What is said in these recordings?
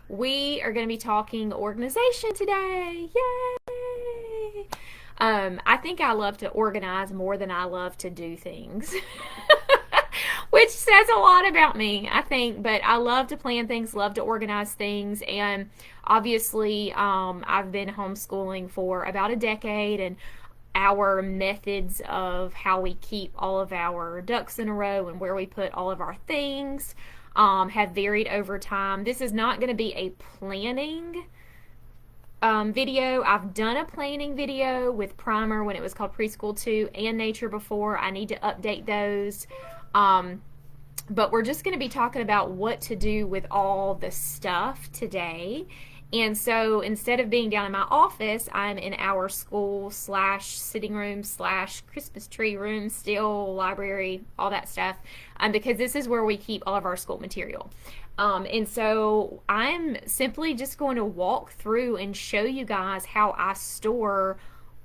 We are going to be talking organization today. Yay! I think I love to organize more than I love to do things. Which says a lot about me, I think. But I love to plan things, love to organize things, and obviously, I've been homeschooling for about a decade, and our methods of how we keep all of our ducks in a row and where we put all of our things have varied over time. This is not going to be a planning video. I've done a planning video with Primer when it was called Preschool 2 and Nature before. I need to update those. But we're just going to be talking about what to do with all the stuff today. And so instead of being down in my office, I'm in our school slash sitting room slash Christmas tree room, still library, all that stuff, because this is where we keep all of our school material. And so I'm simply just going to walk through and show you guys how I store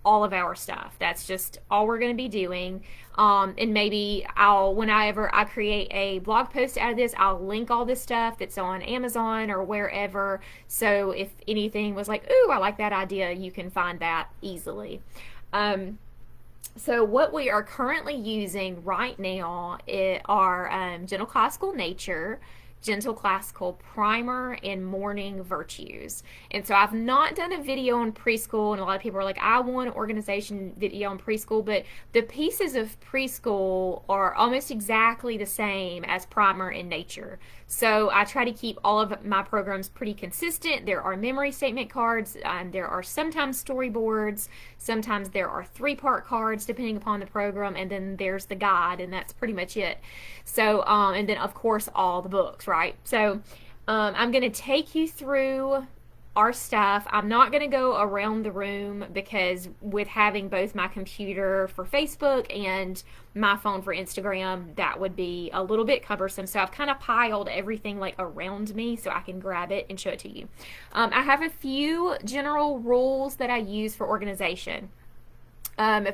all of our stuff. That's just all we're going to be doing. And maybe whenever I create a blog post out of this, I'll link all this stuff that's on Amazon or wherever. So if anything was like, ooh, I like that idea, you can find that easily. So what we are currently using right now are Gentle Classical Nature, Gentle Classical Primer, and Morning Virtues. And so I've not done a video on preschool, and a lot of people are like, I want an organization video on preschool, but the pieces of preschool are almost exactly the same as Primer and Nature. So I try to keep all of my programs pretty consistent. There are memory statement cards, there are sometimes storyboards, sometimes there are 3-part cards depending upon the program, and then there's the guide, and that's pretty much it. So, and then of course all the books, right? So I'm going to take you through our stuff. I'm not going to go around the room because with having both my computer for Facebook and my phone for Instagram, that would be a little bit cumbersome. So I've kind of piled everything like around me so I can grab it and show it to you. I have a few general rules that I use for organization.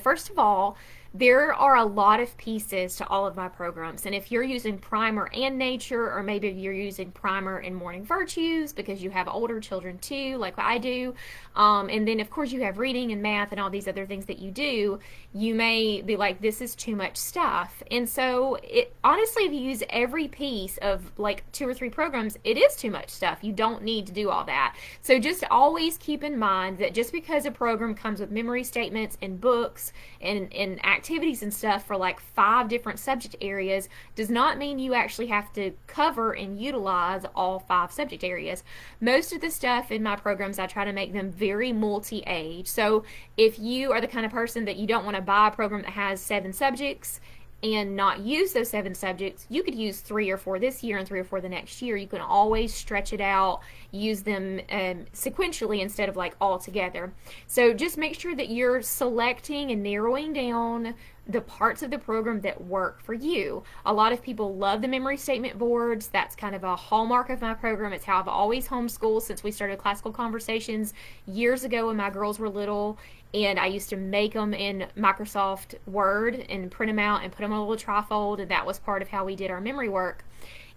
First of all, there are a lot of pieces to all of my programs, and if you're using Primer and Nature, or maybe you're using Primer and Morning Virtues because you have older children too, like I do, and then of course you have reading and math and all these other things that you do, you may be like, this is too much stuff. And so honestly, if you use every piece of like 2 or 3 programs, it is too much stuff. You don't need to do all that. So just always keep in mind that just because a program comes with memory statements and books and activities and stuff for like 5 different subject areas does not mean you actually have to cover and utilize all 5 subject areas. Most of the stuff in my programs, I try to make them very multi-age. So if you are the kind of person that you don't want to buy a program that has 7 subjects and not use those 7 subjects, you could use 3 or 4 this year and 3 or 4 the next year. You can always stretch it out, use them sequentially instead of like all together. So just make sure that you're selecting and narrowing down the parts of the program that work for you. A lot of people love the memory statement boards. That's kind of a hallmark of my program. It's how I've always homeschooled since we started Classical Conversations years ago when my girls were little, and I used to make them in Microsoft Word and print them out and put them on a little trifold, and that was part of how we did our memory work.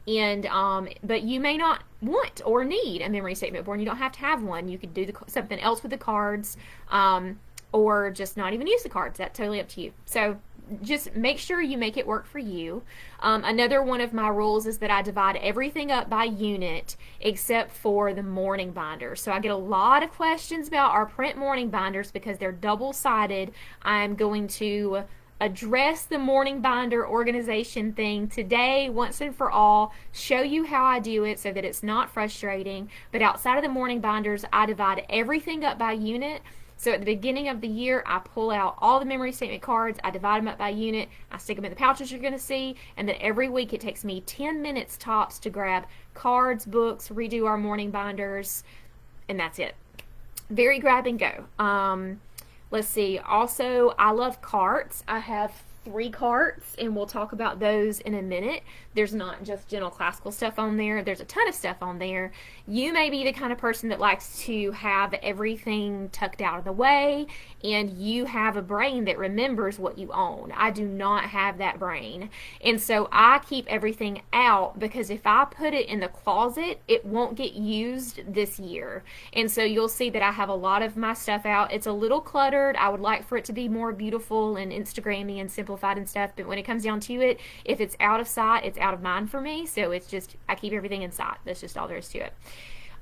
And but you may not want or need a memory statement board. You don't have to have one. You could do something else with the cards, or just not even use the cards. That's totally up to you. So just make sure you make it work for you. Another one of my rules is that I divide everything up by unit except for the morning binders. So I get a lot of questions about our print morning binders because they're double-sided. I'm going to address the morning binder organization thing today once and for all, show you how I do it so that it's not frustrating. But outside of the morning binders, I divide everything up by unit. So at the beginning of the year, I pull out all the memory statement cards, I divide them up by unit, I stick them in the pouches you're going to see, and then every week it takes me 10 minutes tops to grab cards, books, redo our morning binders, and that's it. Very grab and go. Let's see. Also, I love carts. I have 3 carts, and we'll talk about those in a minute. There's not just general classical stuff on there. There's a ton of stuff on there. You may be the kind of person that likes to have everything tucked out of the way, and you have a brain that remembers what you own. I do not have that brain. And so I keep everything out, because if I put it in the closet, it won't get used this year. And so you'll see that I have a lot of my stuff out. It's a little cluttered. I would like for it to be more beautiful and Instagrammy and simplified and stuff, but when it comes down to it, if it's out of sight, it's out of mind for me. So it's just, I keep everything inside. That's just all there is to it.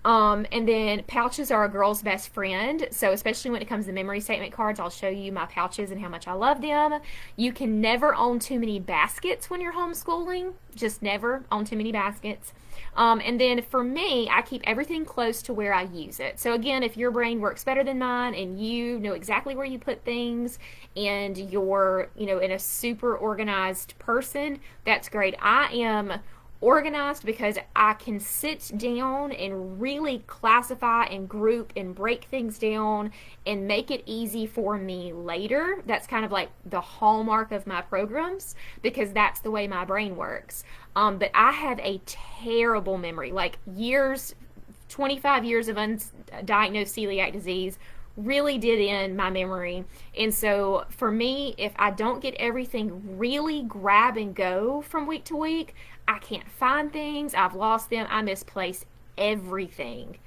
And then pouches are a girl's best friend. So especially when it comes to memory statement cards, I'll show you my pouches and how much I love them. You can never own too many baskets when you're homeschooling. Just never own too many baskets. And then for me, I keep everything close to where I use it. So again, if your brain works better than mine and you know exactly where you put things and you're, in a super organized person, that's great. I am organized because I can sit down and really classify and group and break things down and make it easy for me later. That's kind of like the hallmark of my programs, because that's the way my brain works. But I have a terrible memory, like 25 years of undiagnosed celiac disease really did in my memory. And so for me, if I don't get everything really grab and go from week to week, I can't find things. I've lost them. I misplace everything.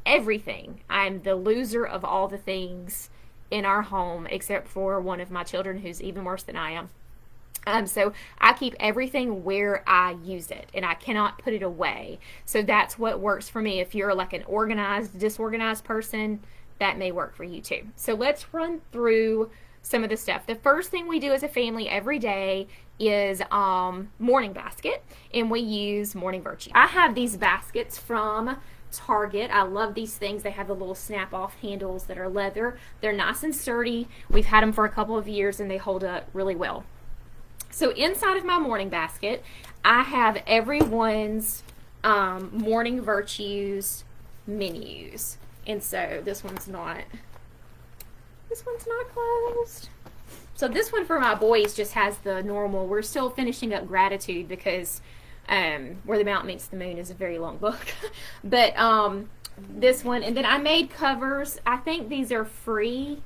I'm the loser of all the things in our home, except for one of my children who's even worse than I am. So I keep everything where I use it, and I cannot put it away. So that's what works for me. If you're like an organized, disorganized person, that may work for you too. So let's run through some of the stuff. The first thing we do as a family every day is morning basket, and we use morning virtue. I have these baskets from Target. I love these things. They have the little snap-off handles that are leather. They're nice and sturdy. We've had them for a couple of years, and they hold up really well. So inside of my morning basket, I have everyone's morning virtues menus. And so this one's not closed. So this one for my boys just has the normal. We're still finishing up gratitude because Where the Mountain Meets the Moon is a very long book. But this one, and then I made covers. I think these are free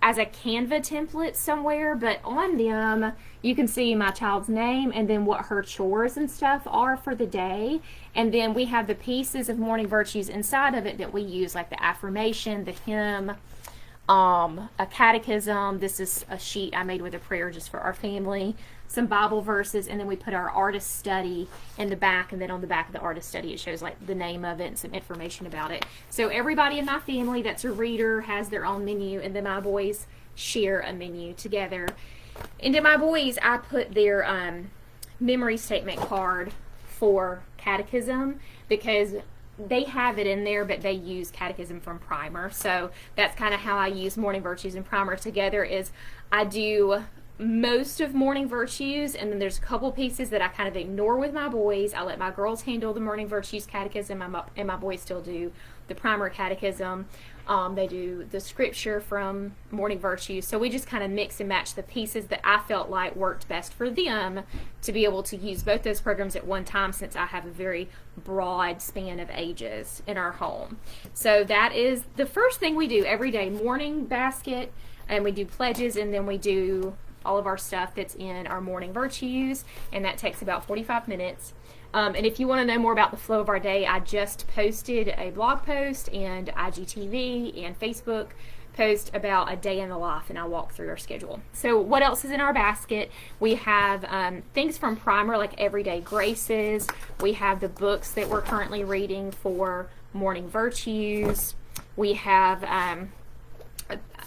as a Canva template somewhere, but on them you can see my child's name and then what her chores and stuff are for the day. And then we have the pieces of morning virtues inside of it that we use, like the affirmation, the hymn, a catechism. This is a sheet I made with a prayer just for our family, some Bible verses, and then we put our artist study in the back, and then on the back of the artist study it shows like the name of it and some information about it. So everybody in my family that's a reader has their own menu, and then my boys share a menu together. And then my boys, I put their memory statement card for catechism, because they have it in there, but they use catechism from primer. So that's kind of how I use morning virtues and primer together. Is I do most of morning virtues, and then there's a couple pieces that I kind of ignore with my boys. I let my girls handle the morning virtues catechism, and my boys still do the primer catechism. They do the scripture from morning virtues. So we just kind of mix and match the pieces that I felt like worked best for them to be able to use both those programs at one time, since I have a very broad span of ages in our home. So that is the first thing we do every day, morning basket, and we do pledges, and then we do all of our stuff that's in our morning virtues, and that takes about 45 minutes. And if you want to know more about the flow of our day, I just posted a blog post and IGTV and Facebook post about a day in the life, and I walk through our schedule. So what else is in our basket? We have things from primer, like Everyday Graces. We have the books that we're currently reading for morning virtues. We have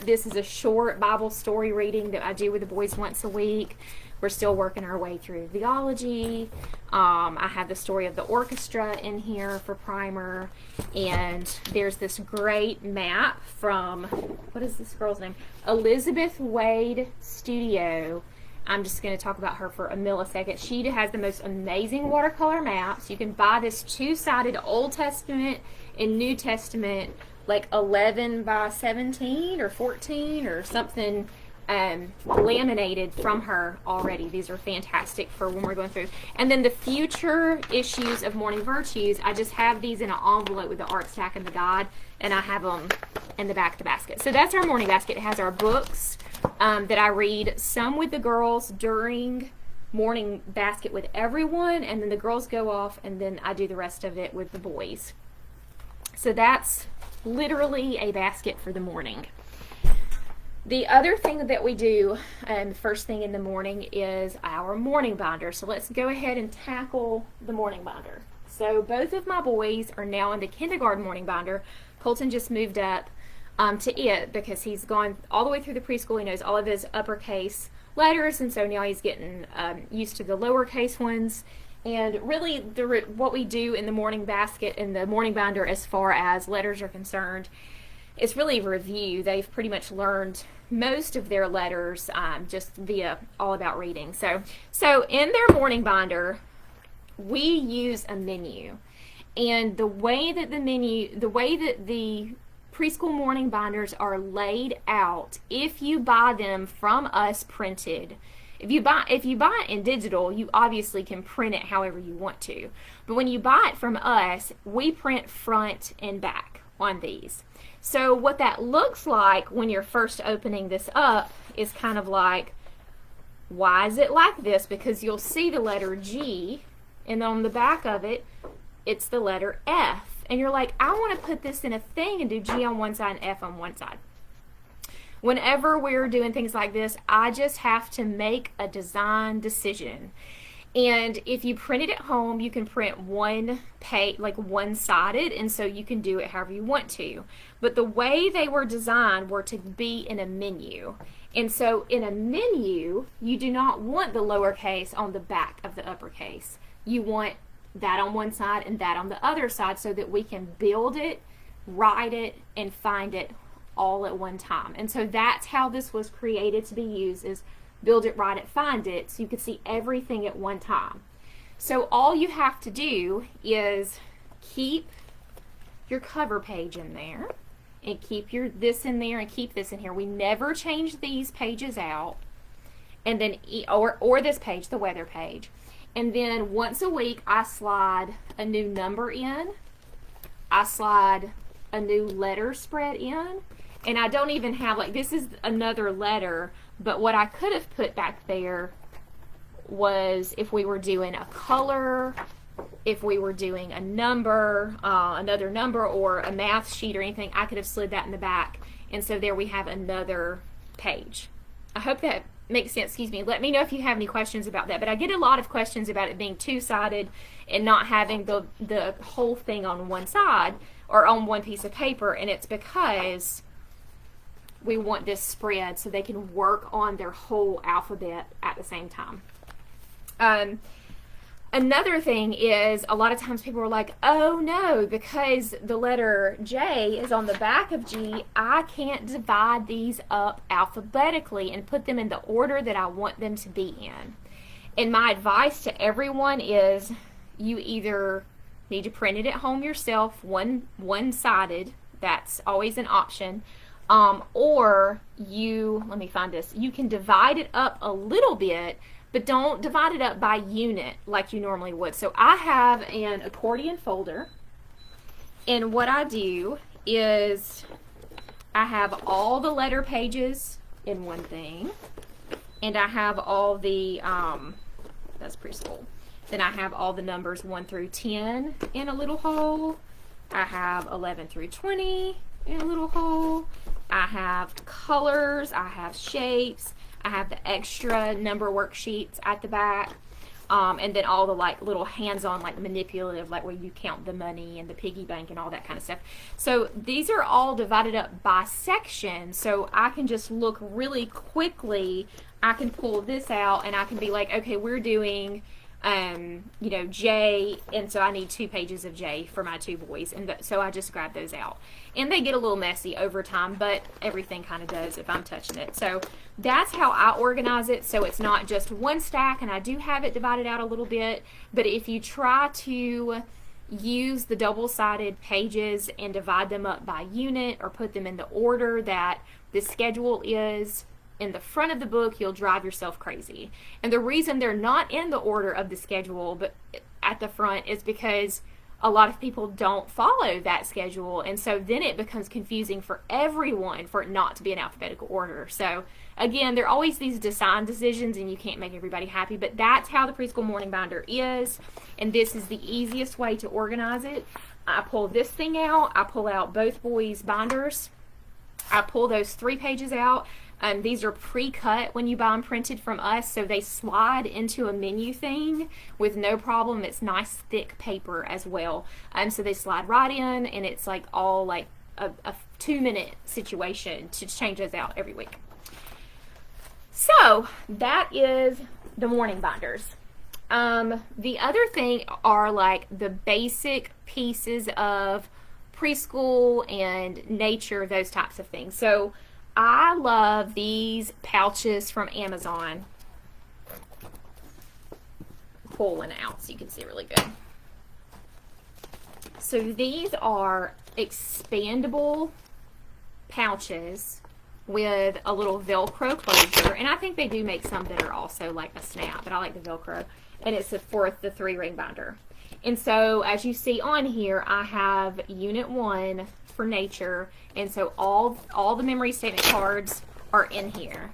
this is a short Bible story reading that I do with the boys once a week. We're still working our way through theology. I have the story of the orchestra in here for primer. And there's this great map from, what is this girl's name? Elizabeth Wade Studio. I'm just going to talk about her for a millisecond. She has the most amazing watercolor maps. You can buy this two-sided Old Testament and New Testament, like 11 by 17 or 14 or something laminated from her already. These are fantastic for when we're going through. And then the future issues of Morning Virtues, I just have these in an envelope with the art stack and the guide, and I have them in the back of the basket. So that's our morning basket. It has our books that I read, some with the girls during morning basket with everyone, and then the girls go off, and then I do the rest of it with the boys. So that's literally a basket for the morning. The other thing that we do first thing in the morning is our morning binder. So let's go ahead and tackle the morning binder. So both of my boys are now in the kindergarten morning binder. Colton just moved up to it because he's gone all the way through the preschool. He knows all of his uppercase letters, and so now he's getting used to the lowercase ones. And really, what we do in the morning basket, in the morning binder as far as letters are concerned, is really review. They've pretty much learned most of their letters just via All About Reading. So in their morning binder, we use a menu. And the way that the preschool morning binders are laid out, if you buy them from us printed, if you buy it in digital, you obviously can print it however you want to. But when you buy it from us, we print front and back on these. So what that looks like when you're first opening this up is kind of like, why is it like this? Because you'll see the letter G, and on the back of it, it's the letter F. And you're like, I want to put this in a thing and do G on one side and F on one side. Whenever we're doing things like this, I just have to make a design decision. And if you print it at home, you can print one page, like one-sided, and so you can do it however you want to. But the way they were designed were to be in a menu. And so in a menu, you do not want the lowercase on the back of the uppercase. You want that on one side and that on the other side so that we can build it, write it, and find it all at one time. And so that's how this was created to be used, is build it, write it, find it, so you can see everything at one time. So all you have to do is keep your cover page in there, and keep this in there, and keep this in here. We never change these pages out, and then or this page, the weather page. And then once a week, I slide a new number in, I slide a new letter spread in, and I don't even have, like, this is another letter, but what I could have put back there was if we were doing a color, if we were doing a number, another number, or a math sheet or anything, I could have slid that in the back. And so there we have another page. I hope that makes sense. Excuse me. Let me know if you have any questions about that. But I get a lot of questions about it being two-sided and not having the whole thing on one side or on one piece of paper. And it's because we want this spread so they can work on their whole alphabet at the same time. Another thing is, a lot of times people are like, oh no, because the letter J is on the back of G, I can't divide these up alphabetically and put them in the order that I want them to be in. And my advice to everyone is, you either need to print it at home yourself, one-sided, that's always an option, or let me find this, you can divide it up a little bit, but don't divide it up by unit like you normally would. So I have an accordion folder, and what I do is I have all the letter pages in one thing, and I have all the, that's preschool. Then I have all the numbers 1 through 10 in a little hole. I have 11 through 20 in a little hole. I have colors, I have shapes, I have the extra number worksheets at the back, and then all the like little hands-on, like manipulative, like where you count the money and the piggy bank and all that kind of stuff. So these are all divided up by section, so I can just look really quickly. I can pull this out and I can be like, okay, we're doing J, and so I need 2 pages of J for my 2 boys, and so I just grab those out. And they get a little messy over time, but everything kind of does if I'm touching it. So that's how I organize it, so it's not just one stack, and I do have it divided out a little bit, but if you try to use the double-sided pages and divide them up by unit or put them in the order that the schedule is, in the front of the book, you'll drive yourself crazy. And the reason they're not in the order of the schedule but at the front is because a lot of people don't follow that schedule, and so then it becomes confusing for everyone for it not to be in alphabetical order. So again, there are always these design decisions, and you can't make everybody happy, but that's how the preschool morning binder is, and this is the easiest way to organize it. I pull this thing out, I pull out both boys' binders, I pull those 3 pages out. These are pre-cut when you buy them printed from us, so they slide into a menu thing with no problem. It's nice thick paper as well, so they slide right in, and it's like all like a 2-minute situation to change those out every week. So that is the morning binders. The other thing are like the basic pieces of preschool and nature, those types of things. So I love these pouches from Amazon. Pull one out so you can see really good. So these are expandable pouches with a little Velcro closure, and I think they do make some that are also like a snap, but I like the Velcro, and it's for the 3-ring binder. And so as you see on here, I have Unit 1 for nature, and so all the memory statement cards are in here.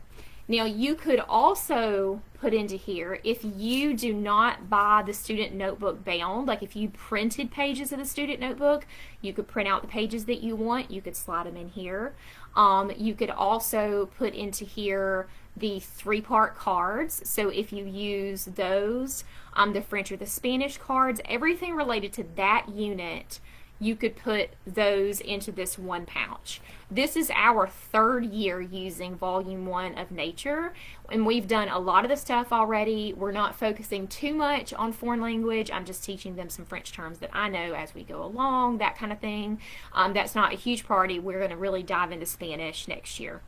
Now you could also put into here, if you do not buy the student notebook bound, like if you printed pages of the student notebook, you could print out the pages that you want, you could slide them in here. You could also put into here the 3-part cards, so if you use those, the French or the Spanish cards, everything related to that unit, you could put those into this one pouch. This is our 3rd year using Volume 1 of Nature, and we've done a lot of the stuff already. We're not focusing too much on foreign language. I'm just teaching them some French terms that I know as we go along, that kind of thing. That's not a huge priority. We're going to really dive into Spanish next year.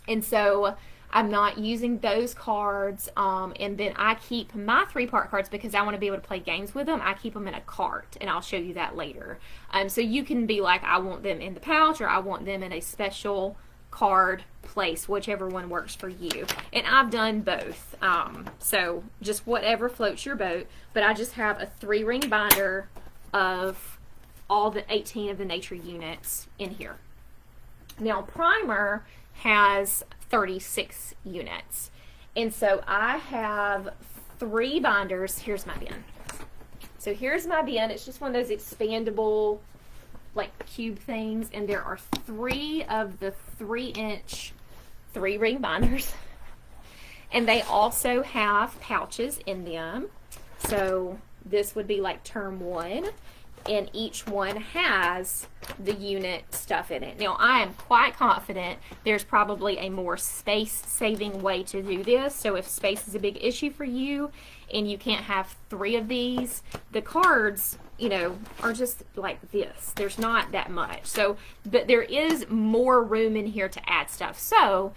And so I'm not using those cards, and then I keep my 3-part cards because I want to be able to play games with them. I keep them in a cart, and I'll show you that later. So you can be like, I want them in the pouch, or I want them in a special card place, whichever one works for you. And I've done both, so just whatever floats your boat. But I just have a 3-ring binder of all the 18 of the nature units in here. Now primer has 36 units, and so I have 3 binders. Here's my bin. So here's my bin. It's just one of those expandable like cube things, and there are 3 of the 3-inch 3-ring binders, and they also have pouches in them. So this would be like term 1, and each one has the unit stuff in it. Now I am quite confident there's probably a more space-saving way to do this, so if space is a big issue for you and you can't have 3 of these, the cards, you know, are just like this. There's not that much. So, but there is more room in here to add stuff. So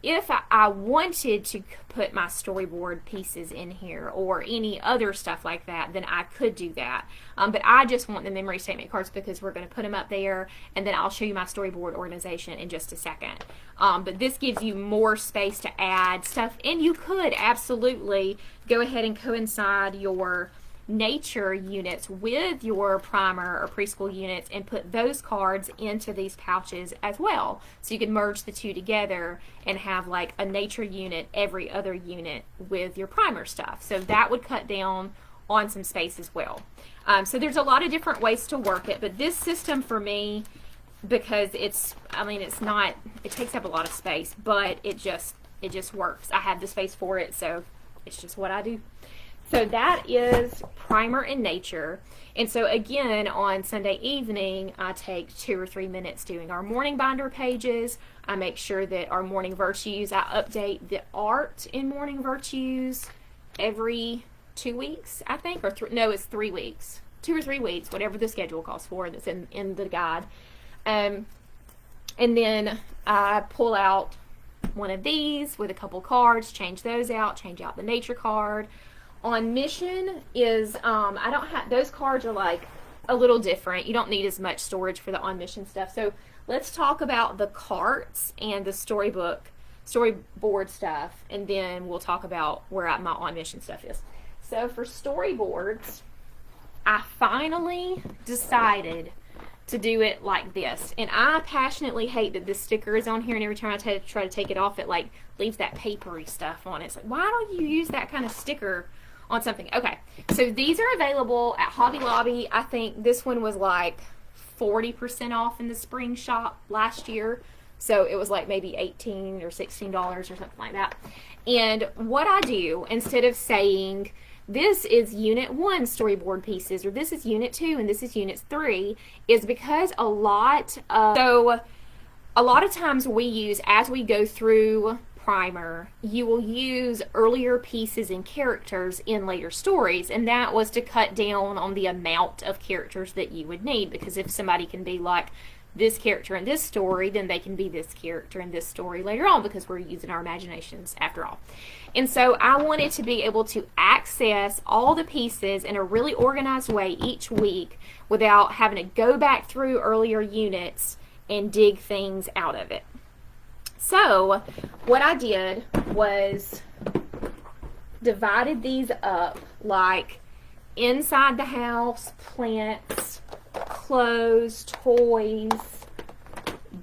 if I wanted to put my storyboard pieces in here or any other stuff like that, then I could do that. But I just want the memory statement cards because we're going to put them up there, and then I'll show you my storyboard organization in just a second. But this gives you more space to add stuff, and you could absolutely go ahead and coincide your nature units with your primer or preschool units and put those cards into these pouches as well. So you can merge the 2 together and have like a nature unit every other unit with your primer stuff. So that would cut down on some space as well. So there's a lot of different ways to work it, but this system for me, because it's, I mean, it's not, it takes up a lot of space, but it just works. I have the space for it, so it's just what I do. So that is primer and nature. And so again, on Sunday evening, I take 2 or 3 minutes doing our morning binder pages. I make sure that our morning virtues, I update the art in morning virtues every 2 weeks, I think, or no, it's 3 weeks, 2 or 3 weeks, whatever the schedule calls for that's in the guide. And then I pull out one of these with a couple cards, change those out, change out the nature card. On mission is, I don't have, those cards are like a little different. You don't need as much storage for the on mission stuff. So let's talk about the carts and the storybook storyboard stuff, and then we'll talk about where my on mission stuff is. So for storyboards, I finally decided to do it like this. And I passionately hate that this sticker is on here, and every time I try to take it off, it like leaves that papery stuff on it. It's like, why don't you use that kind of sticker on something? Okay, so these are available at Hobby Lobby. I think this one was like 40% off in the spring shop last year. So it was like maybe $18 or $16 or something like that. And what I do, instead of saying this is unit 1 storyboard pieces, or this is unit 2 and this is unit 3, is because a lot of times we use, as we go through primer, you will use earlier pieces and characters in later stories, and that was to cut down on the amount of characters that you would need, because if somebody can be like this character in this story, then they can be this character in this story later on, because we're using our imaginations after all. And so I wanted to be able to access all the pieces in a really organized way each week without having to go back through earlier units and dig things out of it. So what I did was divided these up like inside the house, plants, clothes, toys,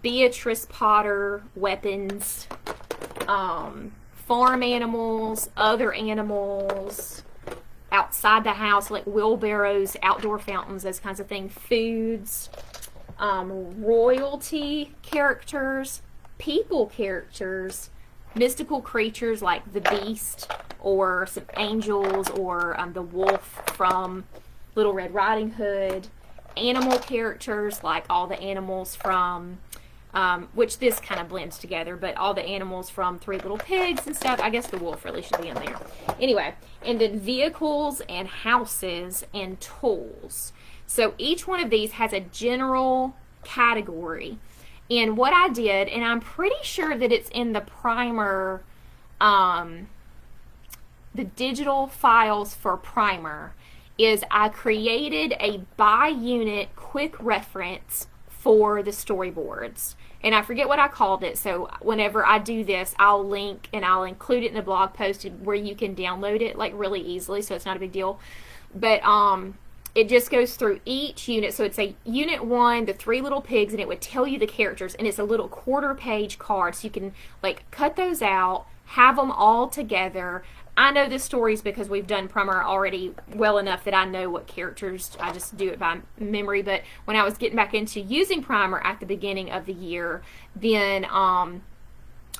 Beatrice Potter, weapons, farm animals, other animals, outside the house, like wheelbarrows, outdoor fountains, those kinds of things, foods, royalty characters, people characters, mystical creatures like the beast, or some angels, or the wolf from Little Red Riding Hood, animal characters like all the animals from which this kind of blends together, but all the animals from Three Little Pigs and stuff. I guess the wolf really should be in there. Anyway, and then vehicles and houses and tools. So each one of these has a general category. And what I did, and I'm pretty sure that it's in the primer, the digital files for primer, is I created a by unit quick reference for the storyboards. And I forget what I called it, so whenever I do this, I'll link and I'll include it in the blog post where you can download it like really easily, so it's not a big deal. But it just goes through each unit. So it's a unit 1, the Three Little Pigs, and it would tell you the characters, and it's a little quarter-page card, so you can like cut those out, have them all together. I know the stories because we've done primer already well enough that I know what characters. I just do it by memory. But when I was getting back into using primer at the beginning of the year, then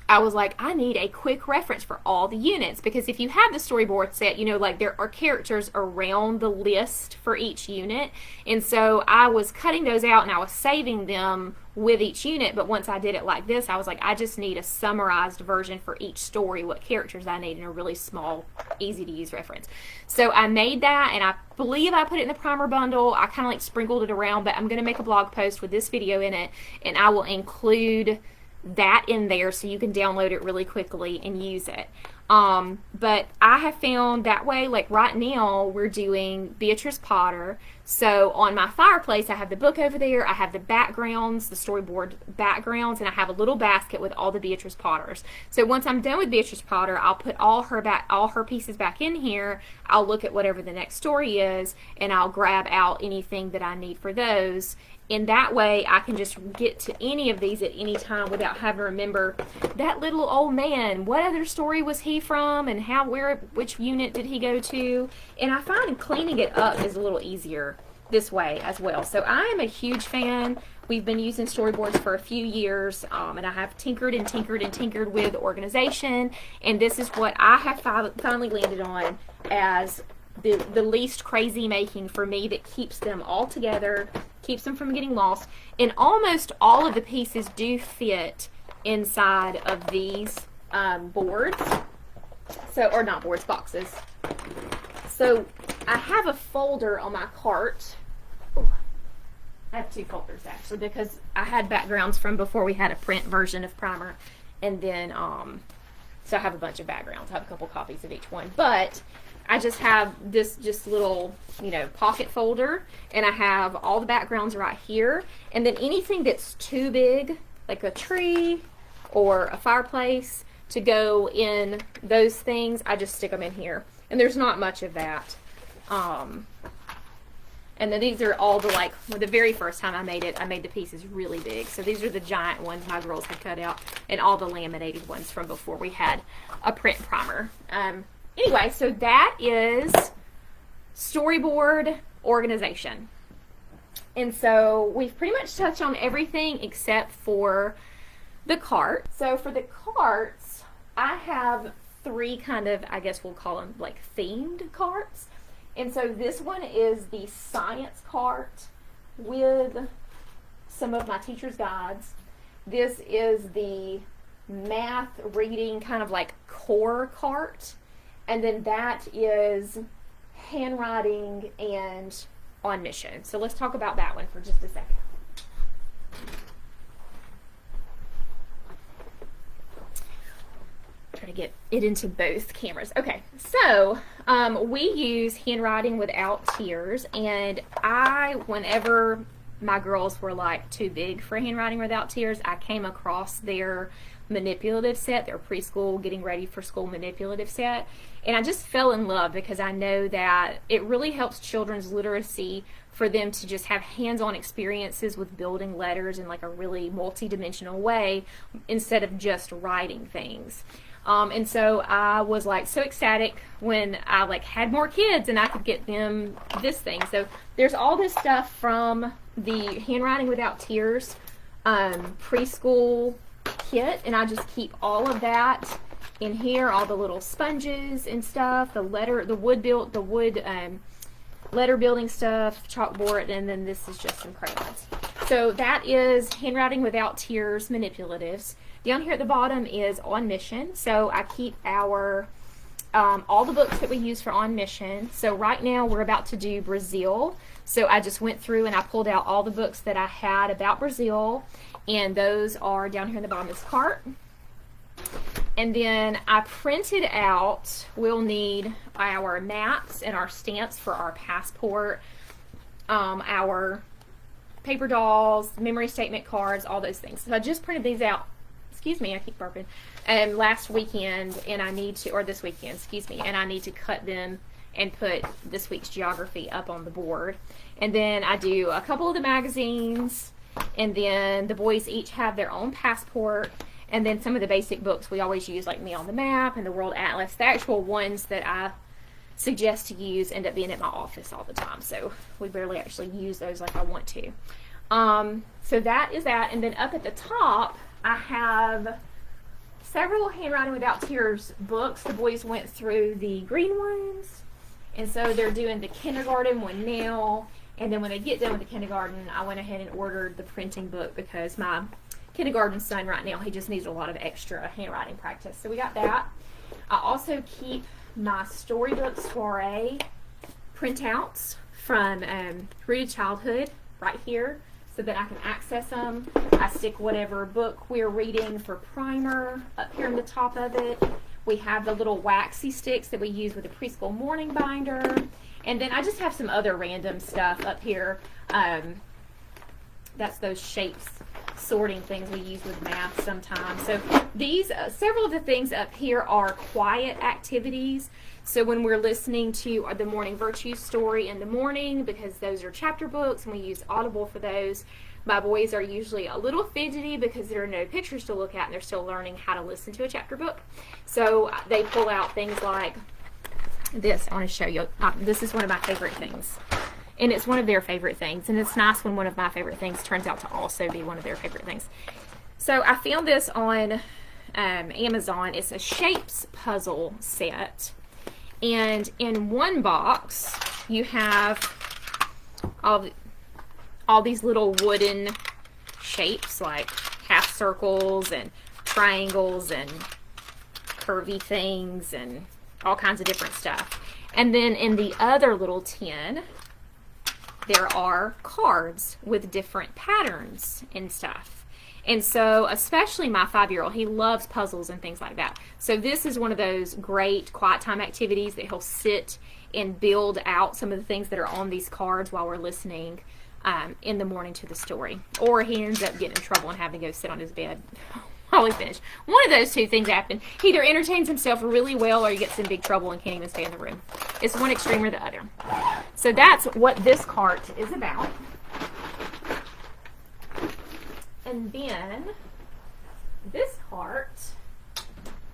I was like, I need a quick reference for all the units, because if you have the storyboard set, you know, like there are characters around the list for each unit, and so I was cutting those out and I was saving them with each unit. But once I did it like this, I was like, I just need a summarized version for each story, what characters I need in a really small, easy to use reference. So I made that, and I believe I put it in the primer bundle. I kind of like sprinkled it around, but I'm going to make a blog post with this video in it, and I will include that in there so you can download it really quickly and use it. But I have found that way, like right now we're doing Beatrice Potter, so on my fireplace I have the book over there, I have the backgrounds, the storyboard backgrounds, and I have a little basket with all the Beatrice Potters. So once I'm done with Beatrice Potter, I'll put all her pieces back in here. I'll look at whatever the next story is, and I'll grab out anything that I need for those. In that way, I can just get to any of these at any time without having to remember that little old man. What other story was he from, and which unit did he go to? And I find cleaning it up is a little easier this way as well. So I am a huge fan. We've been using storyboards for a few years, and I have tinkered and tinkered and tinkered with organization. And this is what I have finally landed on as the least crazy making for me, that keeps them all together, keeps them from getting lost. And almost all of the pieces do fit inside of these boards. So, or not boards, boxes. So I have a folder on my cart. Ooh, I have 2 folders actually, because I had backgrounds from before we had a print version of primer. And then, so I have a bunch of backgrounds. I have a couple copies of each one. But I just have this little, pocket folder, and I have all the backgrounds right here. And then anything that's too big, like a tree or a fireplace, to go in those things, I just stick them in here. And there's not much of that. And then these are all the, like, well, the very first time I made the pieces really big. So these are the giant ones my girls had cut out, and all the laminated ones from before we had a print primer. Anyway, so that is storyboard organization. And so we've pretty much touched on everything except for the cart. So for the carts, I have 3 kind of, I guess we'll call them like themed carts. And so this one is the science cart with some of my teacher's guides. This is the math reading kind of like core cart. And then that is handwriting and on mission. So let's talk about that one for just a second. Try to get it into both cameras. Okay, so we use Handwriting Without Tears, and whenever my girls were like too big for Handwriting Without Tears, I came across their manipulative set, their preschool getting ready for school manipulative set, and I just fell in love because I know that it really helps children's literacy for them to just have hands-on experiences with building letters in like a really multi-dimensional way instead of just writing things. And so I was like so ecstatic when I like had more kids and I could get them this thing. So there's all this stuff from the Handwriting Without Tears preschool kit, and I just keep all of that in here, all the little sponges and stuff, the wood letter building stuff, chalkboard, and then this is just some crayons. So that is Handwriting Without Tears Manipulatives. Down here at the bottom is On Mission. So I keep our all the books that we use for On Mission. So right now we're about to do Brazil. So I just went through and I pulled out all the books that I had about Brazil, and those are down here in the bottom of this cart. And then I printed out, we'll need our maps and our stamps for our passport, our paper dolls, memory statement cards, all those things. So I just printed these out. Excuse me, I keep burping. Last weekend, and I need to, or this weekend, excuse me, and I need to cut them and put this week's geography up on the board. And then I do a couple of the magazines, and then the boys each have their own passport, and then some of the basic books we always use, like Me on the Map and the World Atlas. The actual ones that I suggest to use end up being at my office all the time, so we barely actually use those like I want to. So that is that, and then up at the top, I have several Handwriting Without Tears books. The boys went through the green ones, and so they're doing the kindergarten one now, and then when they get done with the kindergarten, I went ahead and ordered the printing book because my kindergarten son right now, he just needs a lot of extra handwriting practice. So we got that. I also keep my Storybook Soiree printouts from Rooted Childhood right here, so that I can access them. I stick whatever book we're reading for primer up here on the top of it. We have the little waxy sticks that we use with the preschool morning binder. And then I just have some other random stuff up here. That's those shapes sorting things we use with math sometimes. So these, several of the things up here are quiet activities. So when we're listening to the Morning Virtue story in the morning, because those are chapter books and we use Audible for those, my boys are usually a little fidgety because there are no pictures to look at and they're still learning how to listen to a chapter book. So they pull out things like this. I want to show you. This is one of my favorite things. And it's one of their favorite things. And it's nice when one of my favorite things turns out to also be one of their favorite things. So I found this on Amazon. It's a shapes puzzle set. And in one box, you have all these little wooden shapes, like half circles and triangles and curvy things and all kinds of different stuff. And then in the other little tin, there are cards with different patterns and stuff. And so, especially my 5-year-old, he loves puzzles and things like that. So this is one of those great quiet time activities that he'll sit and build out some of the things that are on these cards while we're listening in the morning to the story. Or he ends up getting in trouble and having to go sit on his bed probably finish. One of those two things happen. He either entertains himself really well or he gets in big trouble and can't even stay in the room. It's one extreme or the other. So that's what this cart is about. And then this cart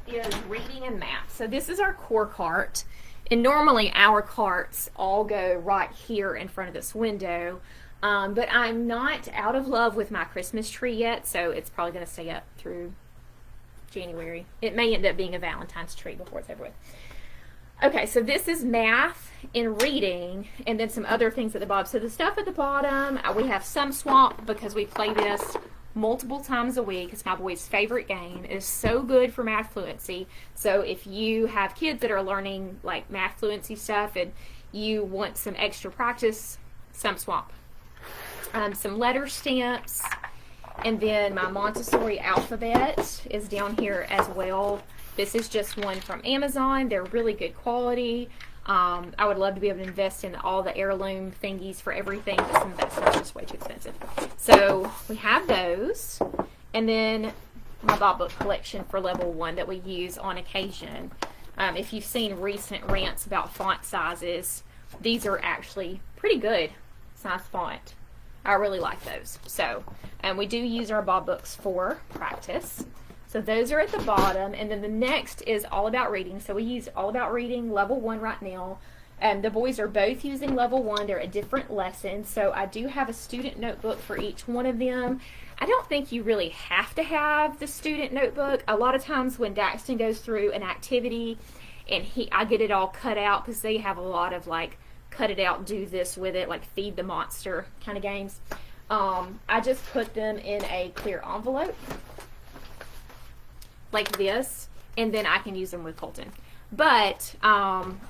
is reading and math. So this is our core cart. And normally our carts all go right here in front of this window. But I'm not out of love with my Christmas tree yet, so it's probably going to stay up through January. It may end up being a Valentine's tree before it's over with. Okay, so this is math and reading, and then some other things at the bottom. So the stuff at the bottom, we have some swamp because we play this multiple times a week. It's my boy's favorite game. It is so good for math fluency. So if you have kids that are learning like math fluency stuff and you want some extra practice, some swamp. Some letter stamps, and then my Montessori alphabet is down here as well. This is just one from Amazon. They're really good quality. I would love to be able to invest in all the heirloom thingies for everything, but some of that stuff's just way too expensive. So we have those, and then my Bob Book collection for level 1 that we use on occasion. If you've seen recent rants about font sizes, these are actually pretty good size font. I really like those. So, and we do use our Bob Books for practice. So those are at the bottom, and then the next is All About Reading. So we use All About Reading level 1 right now. The boys are both using level 1. They're at different lessons. So I do have a student notebook for each one of them. I don't think you really have to have the student notebook. A lot of times when Daxton goes through an activity and I get it all cut out, because they have a lot of like cut it out, do this with it, like feed the monster kind of games. I just put them in a clear envelope like this, and then I can use them with Colton. But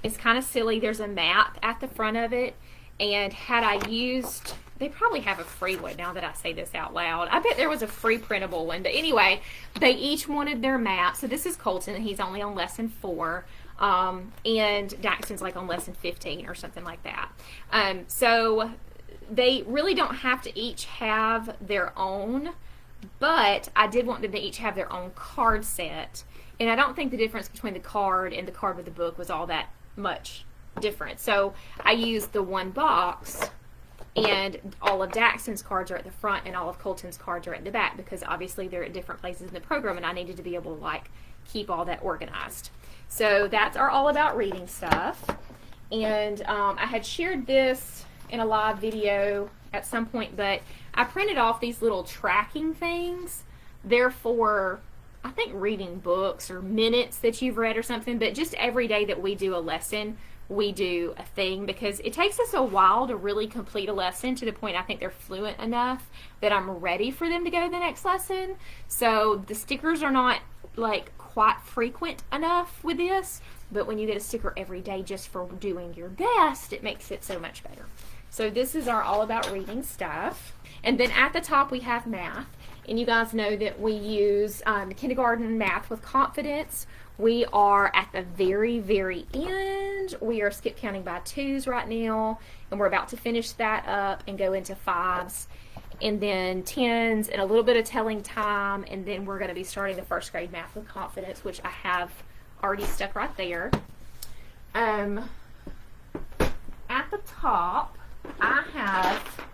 it's kind of silly. There's a map at the front of it, and had I used, they probably have a free one now that I say this out loud. I bet there was a free printable one, but anyway, they each wanted their map. So this is Colton, he's only on lesson 4. And Daxton's like on lesson 15 or something like that. So they really don't have to each have their own, but I did want them to each have their own card set. And I don't think the difference between the card and the card with the book was all that much different. So I used the one box, and all of Daxton's cards are at the front and all of Colton's cards are at the back, because obviously they're at different places in the program and I needed to be able to like keep all that organized. So that's our All About Reading stuff. And I had shared this in a live video at some point, but I printed off these little tracking things. They're for, I think, reading books or minutes that you've read or something, but just every day that we do a lesson, we do a thing, because it takes us a while to really complete a lesson to the point I think they're fluent enough that I'm ready for them to go to the next lesson. So the stickers are not like quite frequent enough with this, but when you get a sticker every day just for doing your best, it makes it so much better. So this is our All About Reading stuff. And then at the top we have math, and you guys know that we use kindergarten math with confidence. We are at the very, very end. We are skip counting by 2s right now, and we're about to finish that up and go into 5s, and then 10s, and a little bit of telling time, and then we're going to be starting the first grade math with confidence, which I have already stuck right there. At the top, I have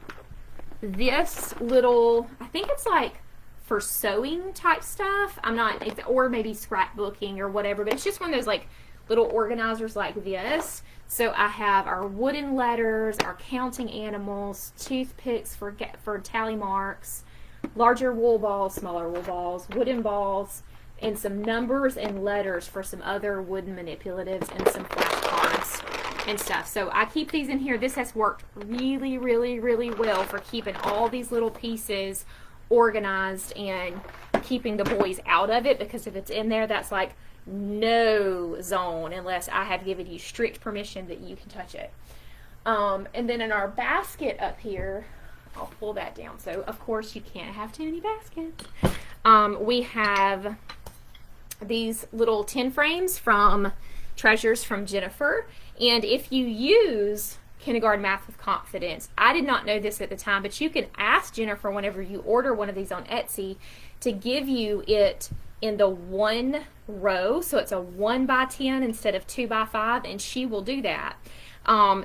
this little, I think it's like for sewing type stuff. I'm not, or maybe scrapbooking or whatever, but it's just one of those like little organizers like this. So I have our wooden letters, our counting animals, toothpicks for tally marks, larger wool balls, smaller wool balls, wooden balls, and some numbers and letters for some other wooden manipulatives, and some flashcards and stuff. So I keep these in here. This has worked really, really, really well for keeping all these little pieces organized and keeping the boys out of it, because if it's in there, that's like no zone unless I have given you strict permission that you can touch it. And then in our basket up here, I'll pull that down. So of course you can't have too many baskets. We have these little tin frames from Treasures from Jennifer, and if you use Kindergarten Math with Confidence. I did not know this at the time, but you can ask Jennifer whenever you order one of these on Etsy to give you it in the one row, so it's a 1 by 10 instead of 2 by 5, and she will do that.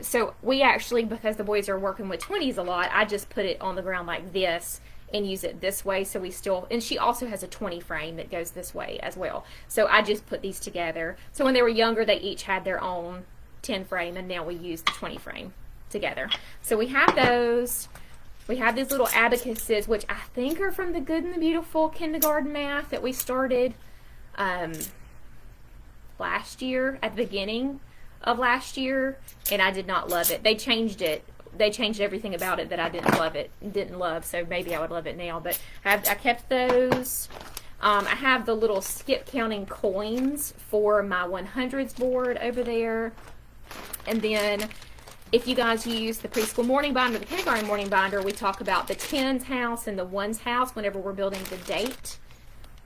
So we actually, because the boys are working with 20s a lot, I just put it on the ground like this and use it this way, so we still, and she also has a 20 frame that goes this way as well. So I just put these together. So when they were younger, they each had their own 10 frame, and now we use the 20 frame together. So we have those. We have these little abacuses, which I think are from the Good and the Beautiful Kindergarten Math that we started last year, at the beginning of last year, and I did not love it. They changed it. They changed everything about it that I didn't love, so maybe I would love it now. But I kept those. I have the little skip counting coins for my 100s board over there. And then if you guys use the preschool morning binder, the kindergarten morning binder, we talk about the tens house and the ones house whenever we're building the date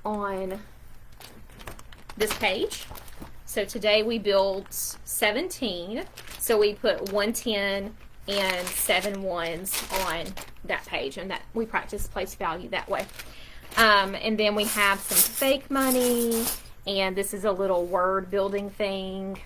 on this page. So today we built 17. So we put 110 and 7 ones on that page, and that we practice place value that way. And then we have some fake money, and this is a little word building thing.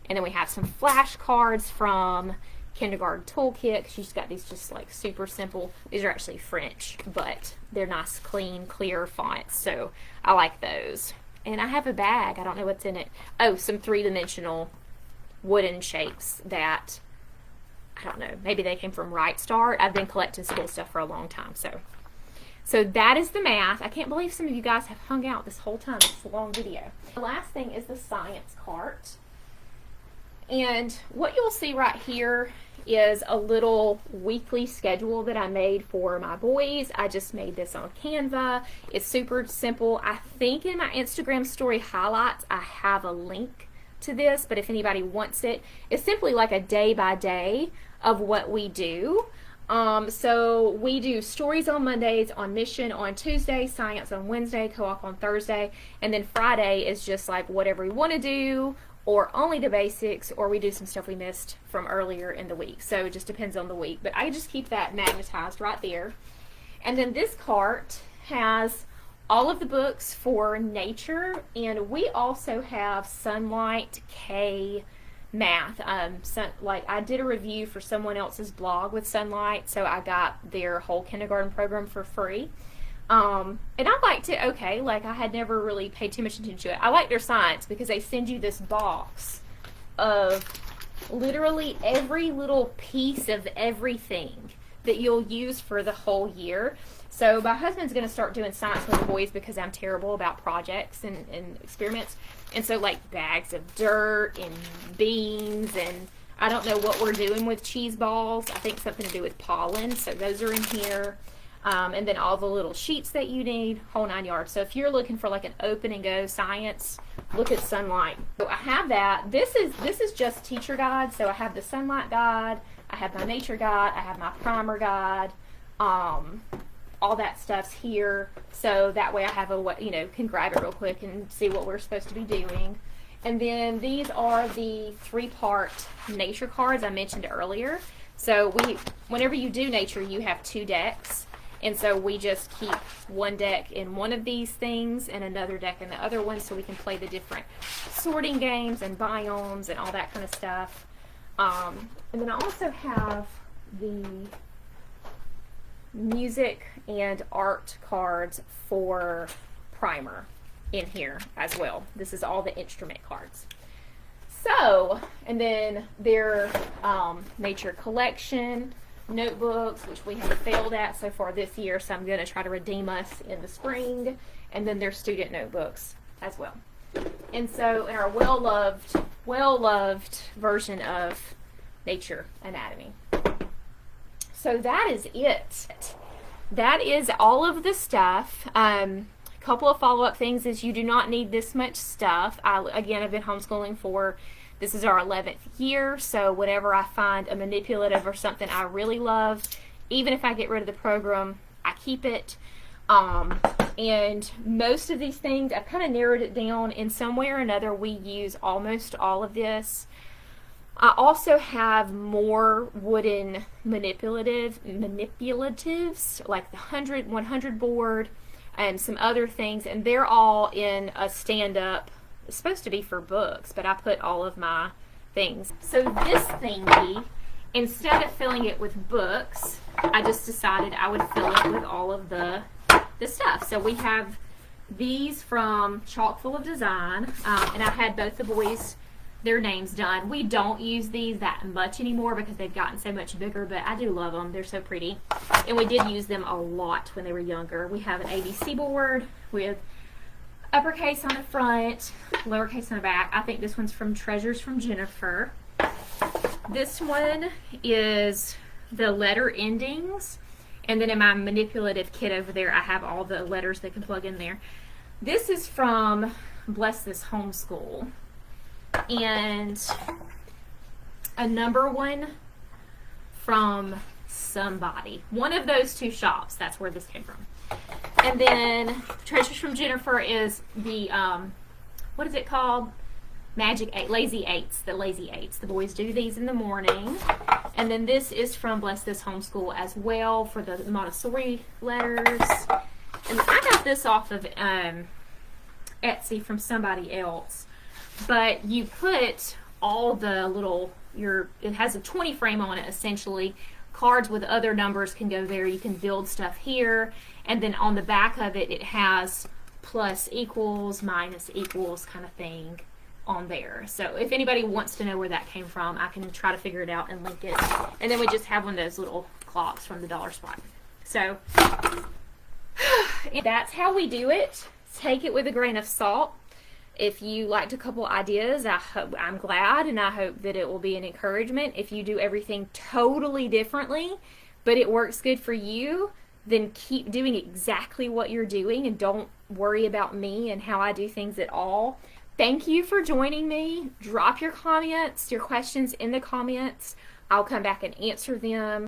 And then we have some flashcards from Kindergarten Toolkit. She's got these just like super simple. These are actually French, but they're nice, clean, clear fonts. So I like those. And I have a bag. I don't know what's in it. Oh, some 3-dimensional wooden shapes that, I don't know, maybe they came from Right Start. I've been collecting school stuff for a long time. So that is the math. I can't believe some of you guys have hung out this whole time. It's a long video. The last thing is the science cart. And what you'll see right here is a little weekly schedule that I made for my boys. I just made this on Canva. It's super simple. I think in my Instagram story highlights, I have a link to this, but if anybody wants it, it's simply like a day by day of what we do. So we do stories on Mondays, on mission on Tuesday, science on Wednesday, co-op on Thursday, and then Friday is just like whatever we want to do, or only the basics, or we do some stuff we missed from earlier in the week. So it just depends on the week. But I just keep that magnetized right there. And then this cart has all of the books for nature, and we also have Sunlight K Math. Like I did a review for someone else's blog with Sunlight, so I got their whole kindergarten program for free. And I liked it okay. Like I had never really paid too much attention to it. I like their science because they send you this box of literally every little piece of everything that you'll use for the whole year. So my husband's going to start doing science with the boys because I'm terrible about projects and experiments. And so like bags of dirt and beans, and I don't know what we're doing with cheese balls. I think something to do with pollen. So those are in here. And then all the little sheets that you need, whole 9 yards. So if you're looking for like an open and go science, look at Sunlight. So I have that. This is just teacher guide. So I have the Sunlight guide, I have my nature guide, I have my primer guide, all that stuff's here. So that way I have can grab it real quick and see what we're supposed to be doing. And then these are the 3-part nature cards I mentioned earlier. So whenever you do nature, you have 2 decks. And so we just keep one deck in one of these things and another deck in the other one, so we can play the different sorting games and biomes and all that kind of stuff. And then I also have the music and art cards for primer in here as well. This is all the instrument cards. So, and then their nature collection notebooks, which we have failed at so far this year, so I'm going to try to redeem us in the spring, and then their student notebooks as well. And so in our well-loved version of Nature Anatomy. So that is it. That is all of the stuff. Couple of follow-up things is you do not need this much stuff. Again, I've been homeschooling this is our 11th year, so whenever I find a manipulative or something I really love, even if I get rid of the program, I keep it. And most of these things, I've kind of narrowed it down in some way or another. We use almost all of this. I also have more wooden manipulatives, like the 100 board, and some other things, and they're all in a stand-up. It's supposed to be for books, but I put all of my things. So this thingy, instead of filling it with books, I just decided I would fill it with all of the stuff. So we have these from Chock Full of Design, and I had both the boys their names done. We don't use these that much anymore because they've gotten so much bigger, but I do love them. They're so pretty. And we did use them a lot when they were younger. We have an ABC board with uppercase on the front, lowercase on the back. I think this one's from Treasures from Jennifer. This one is the letter endings. And then in my manipulative kit over there, I have all the letters that can plug in there. This is from Bless This Homeschool. And a number one from somebody. One of those two shops, that's where this came from. And then Treasures from Jennifer is the, what is it called? Magic 8, Lazy Eights, the Lazy Eights. The boys do these in the morning. And then this is from Bless This Homeschool as well for the Montessori letters. And I got this off of Etsy from somebody else. But you put all the little, it has a 20 frame on it essentially. Cards with other numbers can go there. You can build stuff here. And then on the back of it, it has plus equals, minus equals kind of thing on there. So if anybody wants to know where that came from, I can try to figure it out and link it. And then we just have one of those little clocks from the dollar spot. So that's how we do it. Take it with a grain of salt. If you liked a couple ideas, I'm glad, and I hope that it will be an encouragement. If you do everything totally differently, but it works good for you, then keep doing exactly what you're doing and don't worry about me and how I do things at all. Thank you for joining me. Drop your comments, your questions in the comments. I'll come back and answer them.